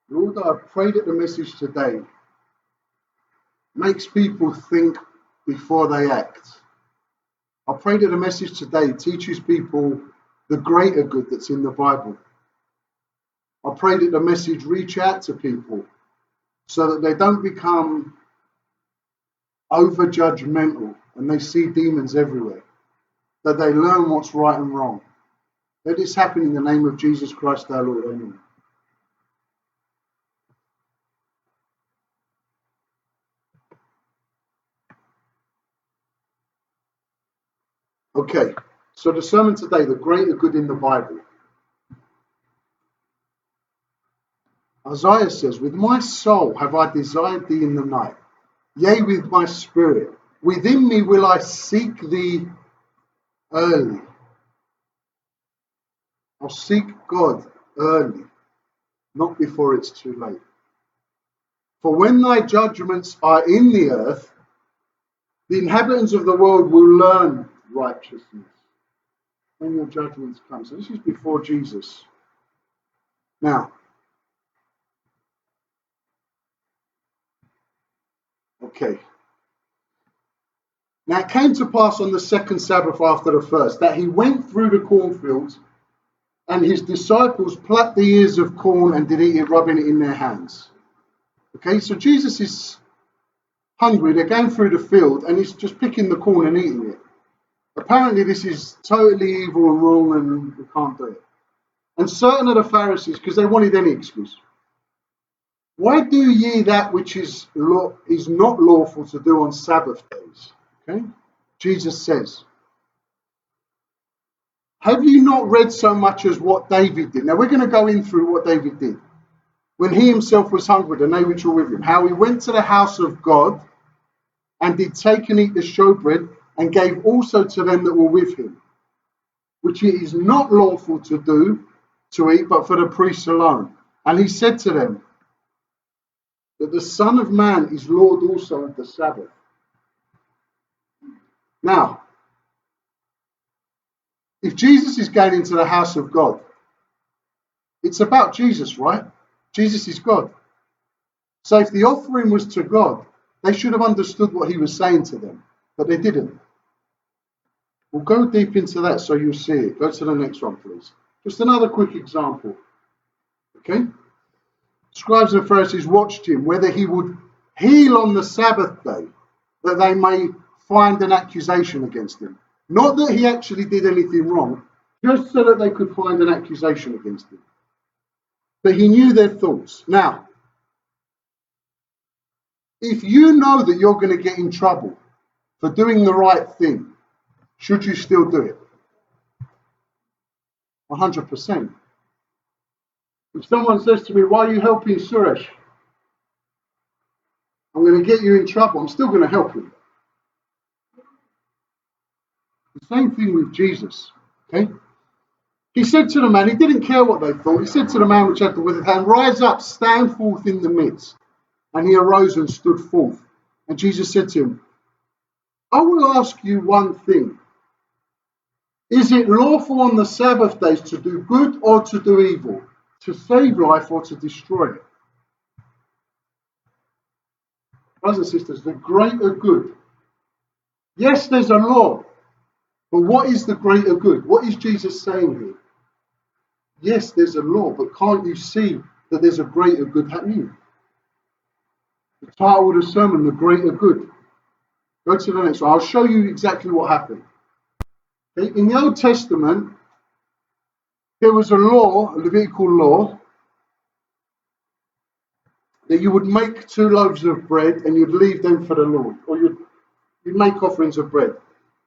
Lord, I pray that the message today makes people think before they act. I pray that the message today teaches people the greater good that's in the Bible. I pray that the message reach out to people so that they don't become over judgmental and they see demons everywhere, that they learn what's right and wrong. Let this happen in the name of Jesus Christ our Lord. Amen. Okay, so the sermon today, the greater good in the Bible. Isaiah says, with my soul have I desired thee in the night, yea, with my spirit. Within me will I seek thee early. I'll seek God early, not before it's too late. For when thy judgments are in the earth, the inhabitants of the world will learn righteousness. When your judgments come. So this is before Jesus. Now, okay. Now it came to pass on the second Sabbath after the first, that he went through the cornfields, and his disciples plucked the ears of corn and did eat it, rubbing it in their hands. Okay, so Jesus is hungry. They're going through the field, and he's just picking the corn and eating it. Apparently this is totally evil and wrong, and we can't do it. And certain of the Pharisees, because they wanted any excuse, why do ye that which is not lawful to do on Sabbath days? Okay, Jesus says, have you not read so much as what David did? Now we're going to go in through what David did when he himself was hungry and they which were with him, how he went to the house of God and did take and eat the showbread, and gave also to them that were with him, which it is not lawful to do to eat, but for the priests alone. And he said to them that the Son of Man is Lord also of the Sabbath. Now, if Jesus is going into the house of God, it's about Jesus, right? Jesus is God. So if the offering was to God, they should have understood what he was saying to them, but they didn't. We'll go deep into that so you'll see it. Go to the next one, please. Just another quick example. Okay? Scribes and Pharisees watched him, whether he would heal on the Sabbath day, that they may find an accusation against him. Not that he actually did anything wrong, just so that they could find an accusation against him. But he knew their thoughts. Now, if you know that you're going to get in trouble for doing the right thing, should you still do it? 100%. If someone says to me, why are you helping Suresh? I'm going to get you in trouble. I'm still going to help him. The same thing with Jesus. Okay? He said to the man, he didn't care what they thought. He said to the man which had the withered hand, rise up, stand forth in the midst. And he arose and stood forth. And Jesus said to him, I will ask you one thing. Is it lawful on the Sabbath days to do good or to do evil, to save life or to destroy it? Brothers and sisters, the greater good. Yes, there's a law, but what is the greater good? What is Jesus saying here? Yes, there's a law, but can't you see that there's a greater good happening? The title of the sermon, the greater good. Go to the next one. I'll show you exactly what happened. Okay? In the Old Testament, there was a law, a Levitical law, that you would make 2 loaves of bread and you'd leave them for the Lord, or you'd make offerings of bread.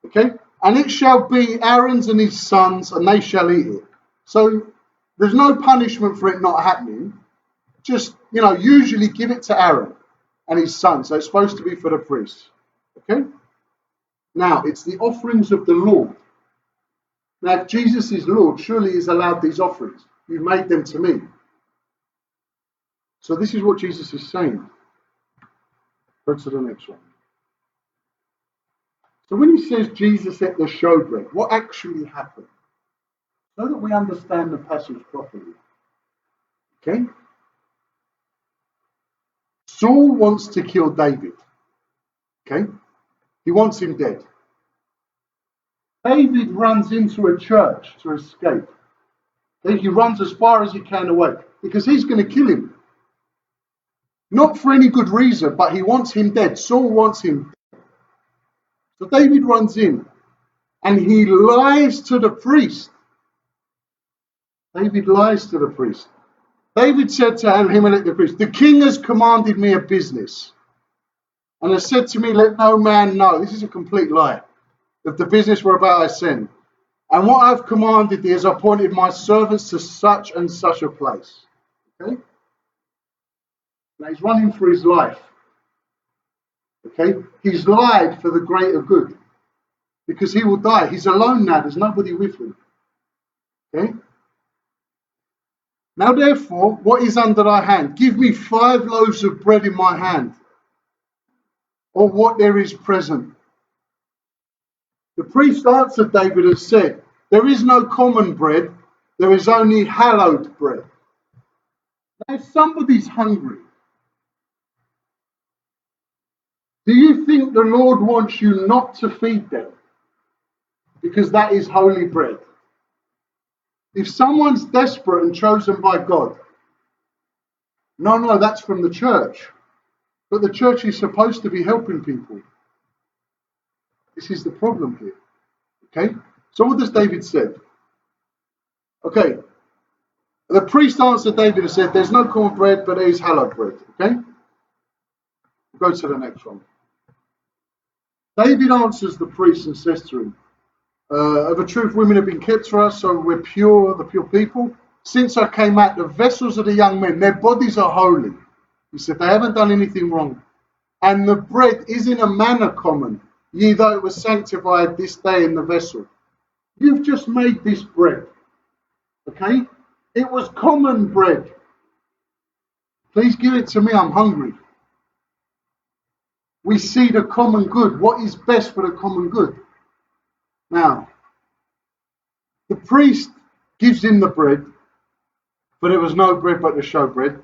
Okay? And it shall be Aaron's and his sons, and they shall eat it. So there's no punishment for it not happening. Just, usually give it to Aaron and his sons. So it's supposed to be for the priests. Okay? Now, it's the offerings of the Lord. Now, if Jesus is Lord, surely he's allowed these offerings. You made them to me. So this is what Jesus is saying. Go to the next one. So when he says Jesus ate the showbread, what actually happened? So that we understand the passage properly. Okay? Saul wants to kill David. Okay? He wants him dead. David runs into a church to escape. He runs as far as he can away because he's going to kill him. Not for any good reason, but he wants him dead. Saul wants him dead. So David runs in and he lies to the priest. David lies to the priest. David said to Ahimelech the priest, "The king has commanded me a business and has said to me, let no man know." This is a complete lie. "Of the business whereabout I send. And what I've commanded thee is appointed my servants to such and such a place." Okay? Now he's running for his life. Okay? He's lied for the greater good. Because he will die. He's alone now. There's nobody with him. Okay? "Now therefore, what is under thy hand? Give me 5 loaves of bread in my hand, or what there is present." The priest answered David and said, "There is no common bread, there is only hallowed bread." Now if somebody's hungry, do you think the Lord wants you not to feed them? Because that is holy bread. If someone's desperate and chosen by God, no, that's from the church. But the church is supposed to be helping people. This is the problem here. Okay? So what does David say? Okay. The priest answered David and said, "There's no common bread, but there is hallowed bread." Okay? Go to the next one. David answers the priest and says to him, "Of a truth, women have been kept for us, so we're pure, the pure people. Since I came out, the vessels of the young men, their bodies are holy." He said, "They haven't done anything wrong. And the bread is in a manner common, ye though it was sanctified this day in the vessel." You've just made this bread. Okay? It was common bread. Please give it to me, I'm hungry. We see the common good. What is best for the common good? Now, the priest gives him the bread, for there was no bread but the showbread,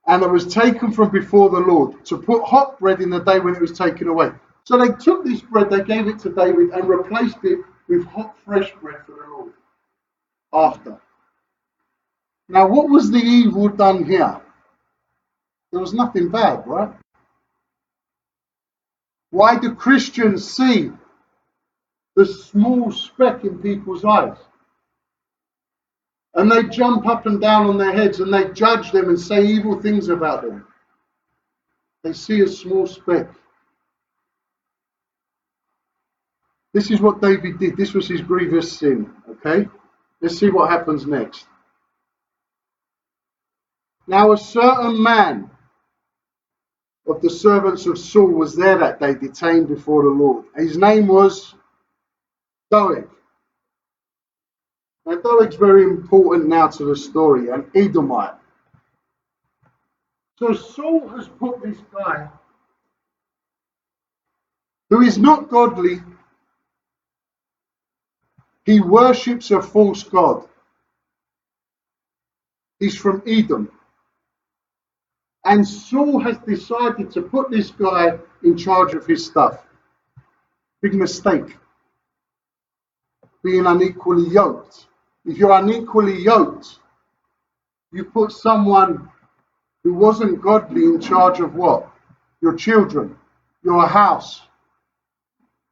and it was taken from before the Lord to put hot bread in the day when it was taken away. So they took this bread, they gave it to David and replaced it with hot, fresh bread for the Lord after. Now, what was the evil done here? There was nothing bad, right? Why do Christians see the small speck in people's eyes? And they jump up and down on their heads and they judge them and say evil things about them. They see a small speck. This is what David did. This was his grievous sin. Okay? Let's see what happens next. "Now a certain man of the servants of Saul was there that day, detained before the Lord. His name was Doeg." Now Doeg's very important now to the story, an Edomite. So Saul has put this guy who is not godly. He worships a false god. He's from Edom. And Saul has decided to put this guy in charge of his stuff. Big mistake. Being unequally yoked. If you're unequally yoked, you put someone who wasn't godly in charge of what? Your children, your house,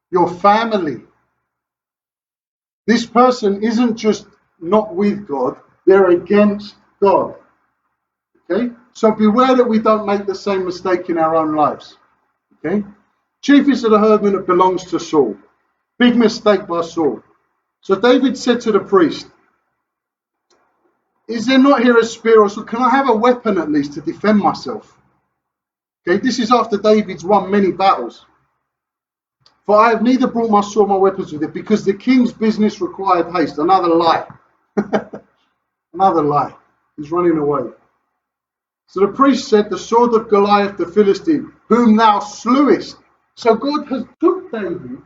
your family. This person isn't just not with God, they're against God. Okay? So beware that we don't make the same mistake in our own lives. Okay? Chiefest of the herdmen, that belongs to Saul. Big mistake by Saul. So David said to the priest, "Is there not here a spear or sword? Can I have a weapon at least to defend myself?" Okay, this is after David's won many battles. "For I have neither brought my sword nor my weapons with it, because the king's business required haste." Another lie. Another lie. He's running away. So the priest said, "The sword of Goliath the Philistine, whom thou slewest." So God has took David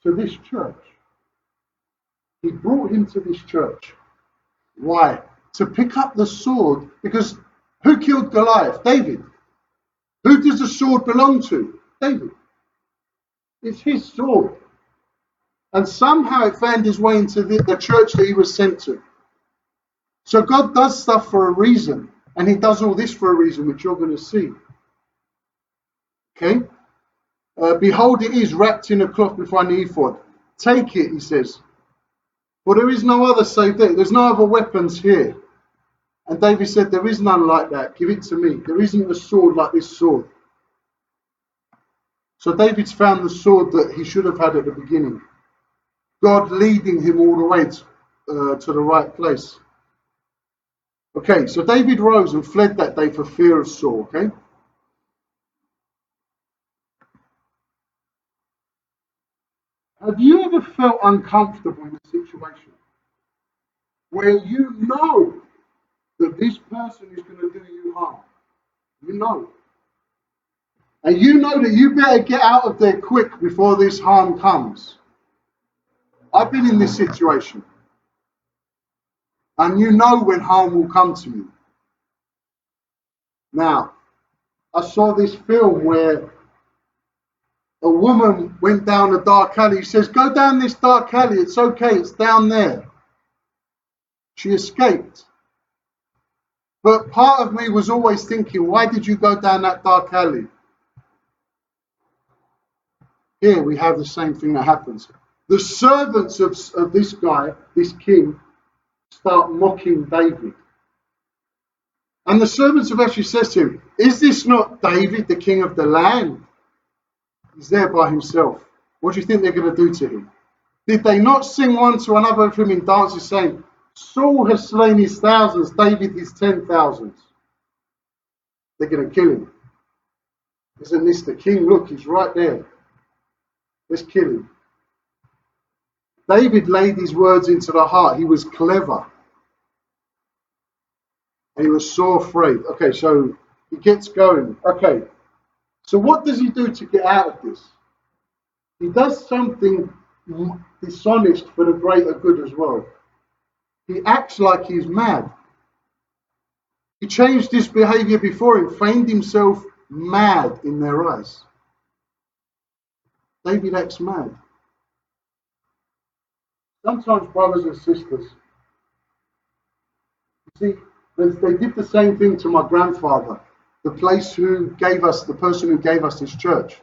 to this church. He brought him to this church. Why? To pick up the sword, because who killed Goliath? David. Who does the sword belong to? David. It's his sword. And somehow it found his way into the church that he was sent to. So God does stuff for a reason. And he does all this for a reason, which you're going to see. Okay? Behold, it is wrapped in a cloth before an ephod. Take it, he says. For there is no other save that. There's no other weapons here. And David said, there is none like that. Give it to me. There isn't a sword like this sword. So David's found the sword that he should have had at the beginning. God leading him all the way to the right place. Okay, so David rose and fled that day for fear of Saul, okay? Have you ever felt uncomfortable in a situation where you know that this person is going to do you harm? You know. And you know that you better get out of there quick before this harm comes. I've been in this situation. And you know when harm will come to you. Now, I saw this film where a woman went down a dark alley. He says, go down this dark alley. It's okay. It's down there. She escaped. But part of me was always thinking, why did you go down that dark alley? Here we have the same thing that happens. The servants of this guy, this king, start mocking David. And the servants have actually said to him, is this not David, the king of the land? He's there by himself. What do you think they're going to do to him? Did they not sing one to another of him in dances saying, Saul has slain his thousands, David his 10,000s? They're going to kill him. Isn't this the king? Look, he's right there. Let's kill him. David laid his words into the heart. He was clever. And he was so afraid. Okay, so he gets going. Okay, so what does he do to get out of this? He does something dishonest for the greater good as well. He acts like he's mad. He changed his behavior before him, feigned himself mad in their eyes. David acts mad. Sometimes, brothers and sisters, you see, they did the same thing to my grandfather, the person who gave us this church.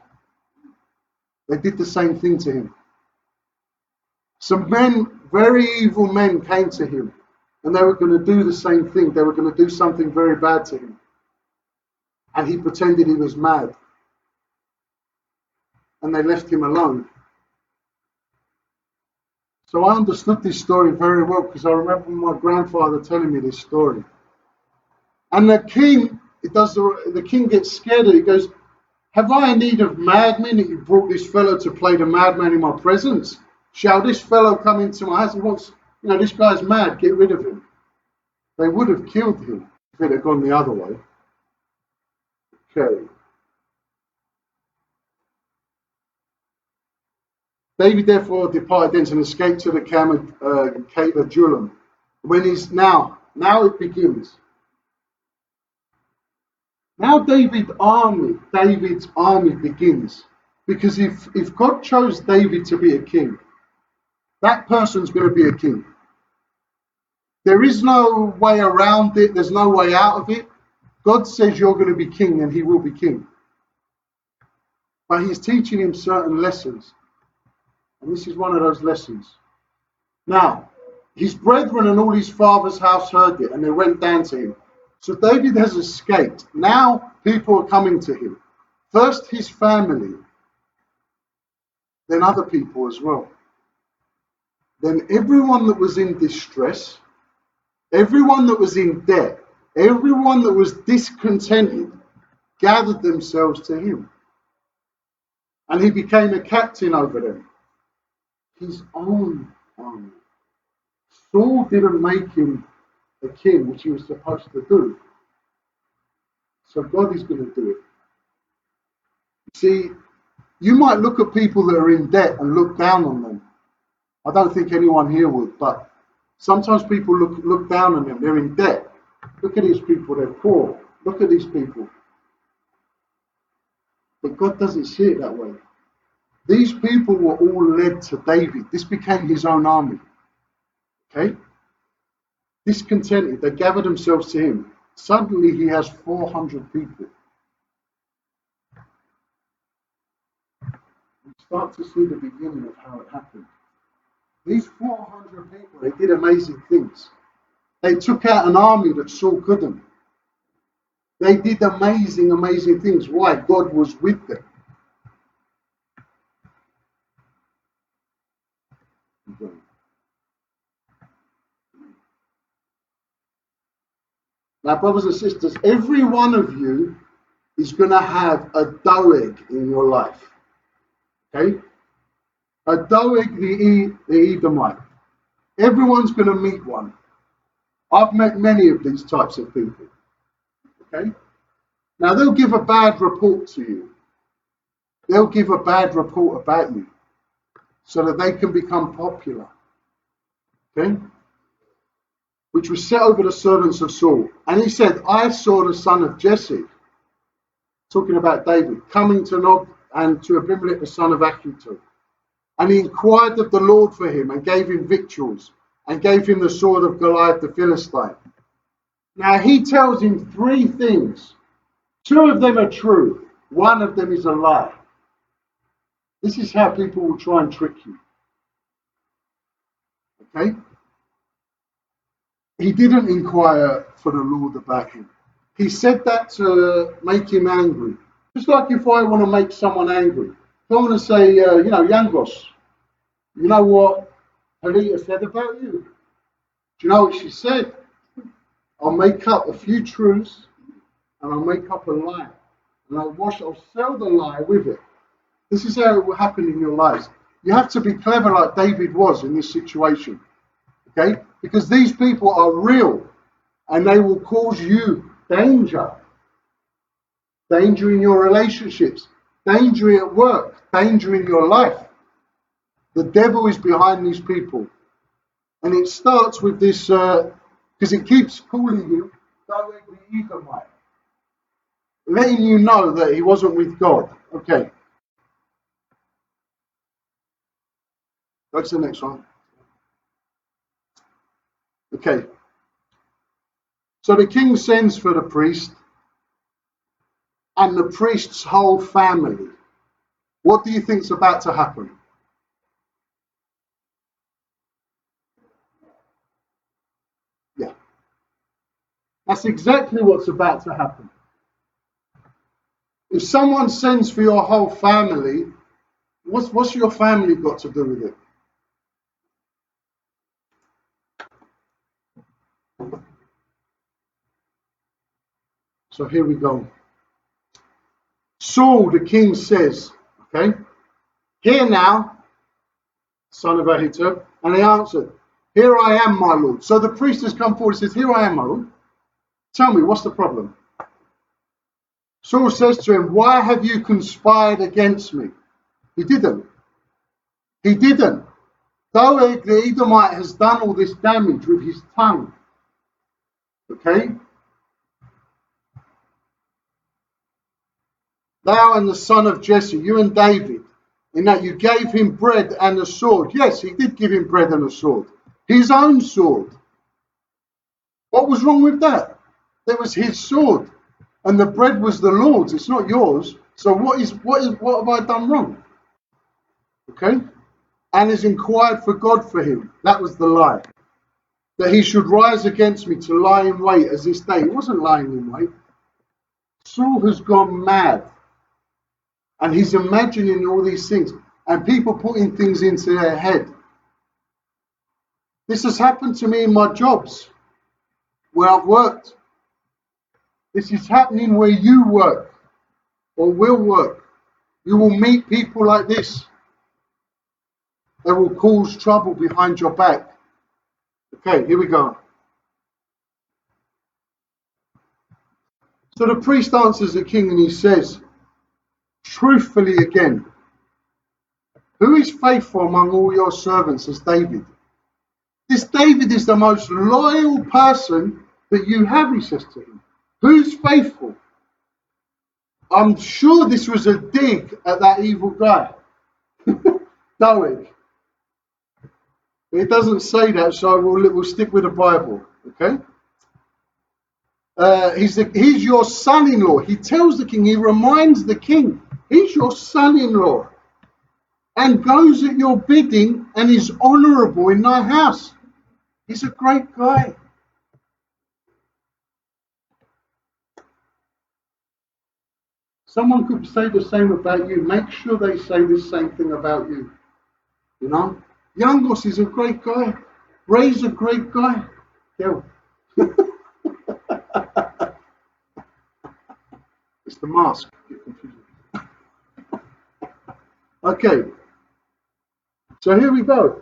They did the same thing to him. Some men, very evil men, came to him, and they were going to do the same thing. They were going to do something very bad to him. And he pretended he was mad. And they left him alone. So I understood this story very well because I remember my grandfather telling me this story. And the king gets scared and he goes, have I need of madmen that you brought this fellow to play the madman in my presence? Shall this fellow come into my house? He wants, this guy's mad, get rid of him. They would have killed him if it had gone the other way. Okay. David therefore departed thence and escaped to the cave of Adullam. When he's now it begins. Now David's army begins. Because if God chose David to be a king, that person's going to be a king. There is no way around it. There's no way out of it. God says you're going to be king and he will be king. But he's teaching him certain lessons. And this is one of those lessons. Now, his brethren and all his father's house heard it, and they went down to him. So David has escaped. Now people are coming to him. First his family, then other people as well. Then everyone that was in distress, everyone that was in debt, everyone that was discontented, gathered themselves to him. And he became a captain over them. His own army. Saul didn't make him a king, which he was supposed to do. So God is going to do it. See, you might look at people that are in debt and look down on them. I don't think anyone here would, but sometimes people look down on them. They're in debt. Look at these people, they're poor. Look at these people. But God doesn't see it that way. These people were all led to David. This became his own army. Okay? Discontented, they gathered themselves to him. Suddenly he has 400 people. We start to see the beginning of how it happened. These 400 people, they did amazing things. They took out an army that Saul couldn't. They did amazing, amazing things. Why? God was with them. Now, brothers and sisters, every one of you is going to have a Doeg in your life. Okay? A Doeg the Edomite. Everyone's going to meet one. I've met many of these types of people. Okay? Now, they'll give a bad report to you. They'll give a bad report about you so that they can become popular. Okay? Which was set over the servants of Saul. And he said, I saw the son of Jesse, talking about David, coming to Nob and to Abimelech the son of Achitub. And he inquired of the Lord for him and gave him victuals and gave him the sword of Goliath the Philistine. Now he tells him three things. Two of them are true. One of them is a lie. This is how people will try and trick you. Okay? He didn't inquire for the Lord about him. He said that to make him angry. Just like if I want to make someone angry. If I want to say, Yangos, you know what Alita said about you? Do you know what she said? I'll make up a few truths and I'll make up a lie. And I'll sell the lie with it. This is how it will happen in your lives. You have to be clever like David was in this situation. Okay? Because these people are real and they will cause you danger. Danger in your relationships, danger at work, danger in your life. The devil is behind these people. And it starts with this, because it keeps calling you Doeg the Edomite, letting you know that he wasn't with God. Okay. Go to the next one. Okay. So the king sends for the priest and the priest's whole family. What do you think's about to happen? Yeah. That's exactly what's about to happen. If someone sends for your whole family, what's your family got to do with it? So here we go. Saul, the king, says, okay, hear now, son of Ahitub. And he answered, here I am, my lord. So the priest has come forward and says, here I am, my lord. Tell me, what's the problem? Saul says to him, why have you conspired against me? He didn't. He didn't. Doeg the Edomite has done all this damage with his tongue. Okay? Thou and the son of Jesse, you and David, in that you gave him bread and a sword. Yes, he did give him bread and a sword. His own sword. What was wrong with that? That was his sword. And the bread was the Lord's. It's not yours. So what have I done wrong? Okay? And has inquired for God for him. That was the lie. That he should rise against me to lie in wait as this day. He wasn't lying in wait. Saul has gone mad. And he's imagining all these things. And people putting things into their head. This has happened to me in my jobs where I've worked. This is happening where you work or will work. You will meet people like this. They will cause trouble behind your back. Okay, here we go. So the priest answers the king and he says, truthfully again, who is faithful among all your servants as David? This David is the most loyal person that you have, he says to him. Who's faithful? I'm sure this was a dig at that evil guy, Doeg. It doesn't say that, so we'll stick with the Bible, okay? He's your son-in-law. He tells the king, he reminds the king, he's your son-in-law and goes at your bidding and is honorable in thy house. He's a great guy. Someone could say the same about you. Make sure they say the same thing about you. You know? Youngos is a great guy. Ray's a great guy. Go. It's the mask. Okay. So here we go.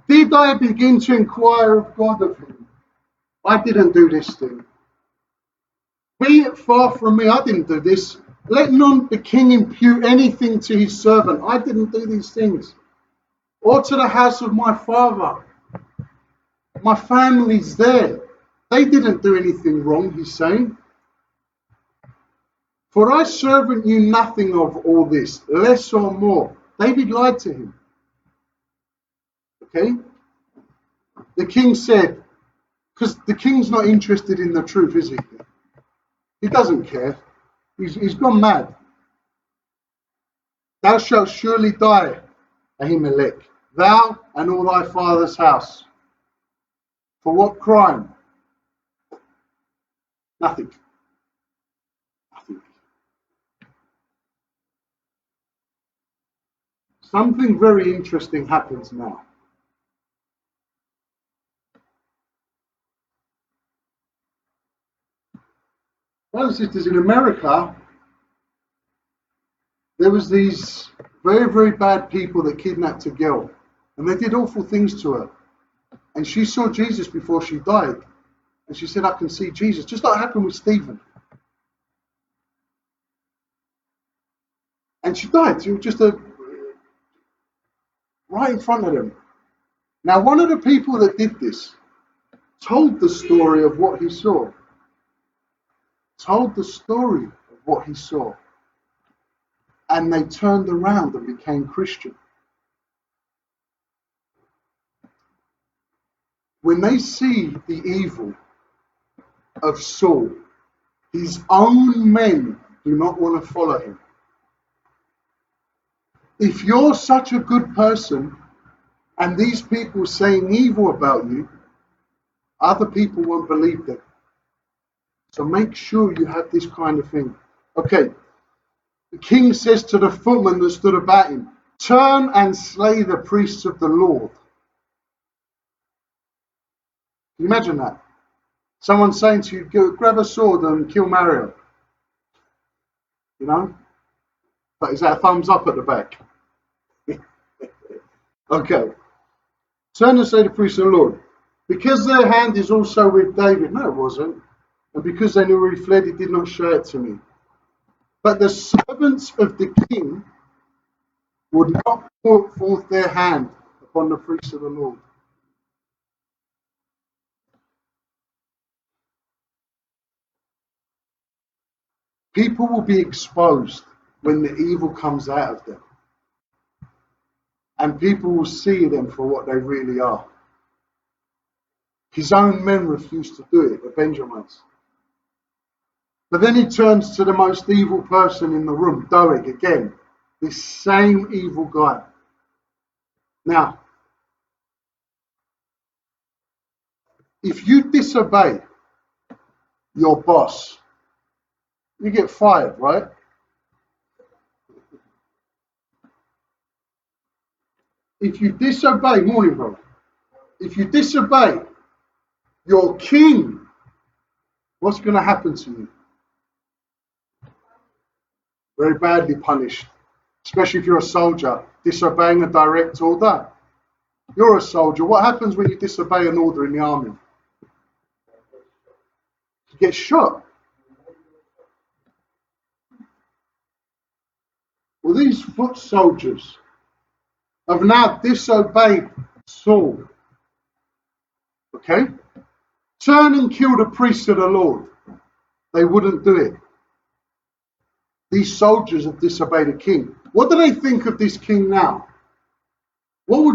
Did I begin to inquire of God of him? I didn't do this thing. Be it far from me, I didn't do this. Let none the king impute anything to his servant. I didn't do these things. Or to the house of my father. My family's there. They didn't do anything wrong, he's saying. For thy servant knew nothing of all this, less or more. David lied to him. Okay? The king said, because the king's not interested in the truth, is he? He doesn't care. He's gone mad. Thou shalt surely die, Ahimelech, thou and all thy father's house. For what crime? Nothing. Nothing. Something very interesting happens now. Brothers and sisters, in America, there was these very, very bad people that kidnapped a girl, and they did awful things to her. And she saw Jesus before she died, and she said, I can see Jesus, just like happened with Stephen. And she died. She was just right in front of them. Now, one of the people that did this told the story of what he saw. Told the story of what he saw. And they turned around and became Christian. When they see the evil of Saul, his own men do not want to follow him. If you're such a good person and these people saying evil about you, other people won't believe them. So make sure you have this kind of thing. Okay. The king says to the footmen that stood about him, turn and slay the priests of the Lord. Can you imagine that? Someone saying to you, go grab a sword and kill Mario. You know? But is that a thumbs up at the back? Okay. Turn and slay the priests of the Lord. Because their hand is also with David. No, it wasn't. And because they knew where he fled, he did not show it to me. But the servants of the king would not put forth their hand upon the priests of the Lord. People will be exposed when the evil comes out of them. And people will see them for what they really are. His own men refused to do it, the Benjamites. But then he turns to the most evil person in the room, Doeg, again. This same evil guy. Now, if you disobey your boss, you get fired, right? If you disobey, morning, bro. If you disobey your king, what's going to happen to you? Very badly punished, especially if you're a soldier, disobeying a direct order. You're a soldier. What happens when you disobey an order in the army? You get shot. Well, these foot soldiers have now disobeyed Saul. Okay? Turn and kill the priests of the Lord. They wouldn't do it. These soldiers have disobeyed a king. What do they think of this king now? What would